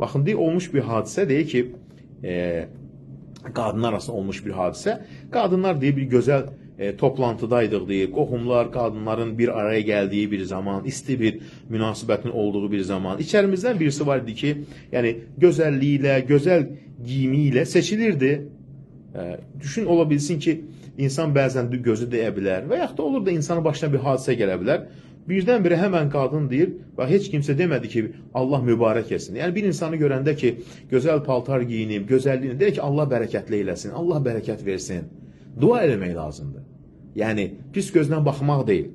Baxın, deyir, olmuş bir hadisə, deyir ki, qadınlar arasında olmuş bir hadisə. Qadınlar deyir, bir gözəl toplantıdaydıq deyir. Qohumlar, qadınların bir araya gəldiyi bir zaman, isti bir münasibətin olduğu bir zaman. İçərimizdən birisi var idi ki, yəni gözəlliyi ilə, gözəl giyimi ilə seçilirdi. Düşün, ola bilsin ki, insan bəzən gözü deyə bilər və yaxud da olur da insanın başına bir hadisə gələ bilər. Birdən-birə həmən qadın deyir və heç kimsə demədi ki, Allah mübarək etsin. Yəni bir insanı görəndə ki, gözəl paltar giyinib, gözəlliyini deyir ki, Allah bərəkətli eləsin, Allah bərəkət versin. Dua eləmək lazımdır. Yəni pis gözlə baxmaq deyil.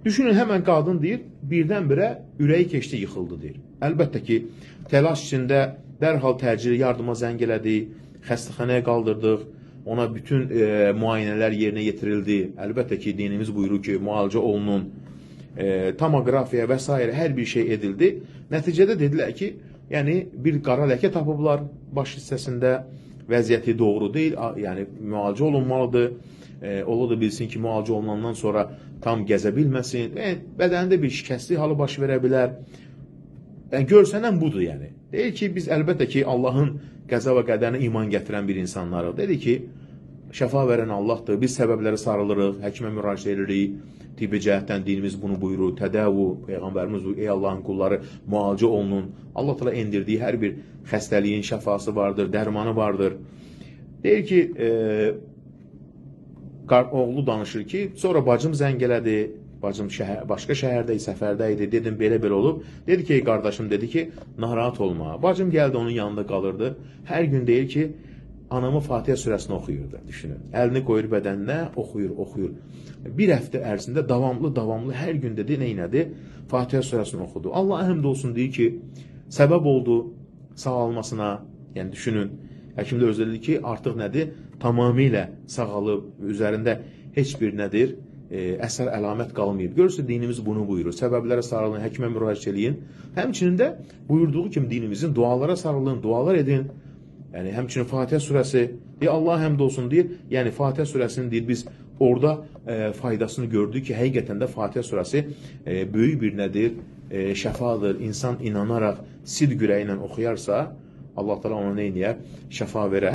Düşünün, həmən qadın deyir, birdən-birə ürəyi keçdi, yıxıldı deyir. Əlbəttə ki, təlaş içində dərhal təcili yardıma zəng elədik, xəstəxanaya qaldırdıq. Ona bütün müayinələr yerinə yetirildi. Əlbəttə ki, dinimiz buyurur ki, müalicə olunun, tomografiya və s. hər bir şey edildi. Nəticədə dedilər ki, yəni bir qara ləkə tapıblar baş hissəsində, vəziyyəti doğru deyil, yəni müalicə olunmalıdır. Ola da bilsin ki, müalicə olunandan sonra tam gəzə bilməsin, bədənində bir şikəstlik halı baş verə bilər. Yəni, görsənən budur yəni. Deyir ki, biz əlbəttə ki, Allahın qəza və qədərinə iman gətirən bir insanlarıq. Dedi ki, şəfa verən Allahdır, biz səbəbləri sarılırıq, həkimə müraciət edirik, tibbi cəhətdən dinimiz bunu buyurur, tədəvvü, Peyğəmbərimiz buyurur, ey Allahın qulları, müalicə olunun. Allah təala endirdiyi hər bir xəstəliyin şəfası vardır, dərmanı vardır. Deyir ki, oğlu danışır ki, sonra bacım zəng elədi, bacım başqa şəhərdə, səfərdə idi, dedim, belə-belə olub. Dedi ki, qardaşım dedi ki, narahat olma. Bacım gəldi, onun yanında qalırdı. Hər gün deyir ki, anamı Fatihə surəsini oxuyurdu, düşünün. Əlini qoyur bədəninə, oxuyur. Bir həftə ərzində davamlı hər gün dedi, neynədi? Fatihə surəsini oxudu. Allah həmd olsun deyir ki, səbəb oldu sağalmasına, yəni düşünün. Həkim də özü dedi ki, artıq nədir? Tamamilə sağalıb, üzərində heç bir nədir? Əsər əlamət qalmayıb. Görürsünüz, dinimiz bunu buyurur. Səbəblərə sarılın, həkimə müraciət eləyin. Həmçinin də buyurduğu kimi dinimizin dualara sarılın, dualar edin. Yəni, həmçinin Fatihə surəsi, Allah həmd olsun deyir. Yəni, Fatihə surəsini deyir, biz orada faydasını gördük ki, həqiqətən də Fatihə surəsi böyük bir nədir? Şəfadır. İnsan inanaraq, sidq ürəyi ilə oxuyarsa, Allah təala ona neyniyər? Şəfa verər.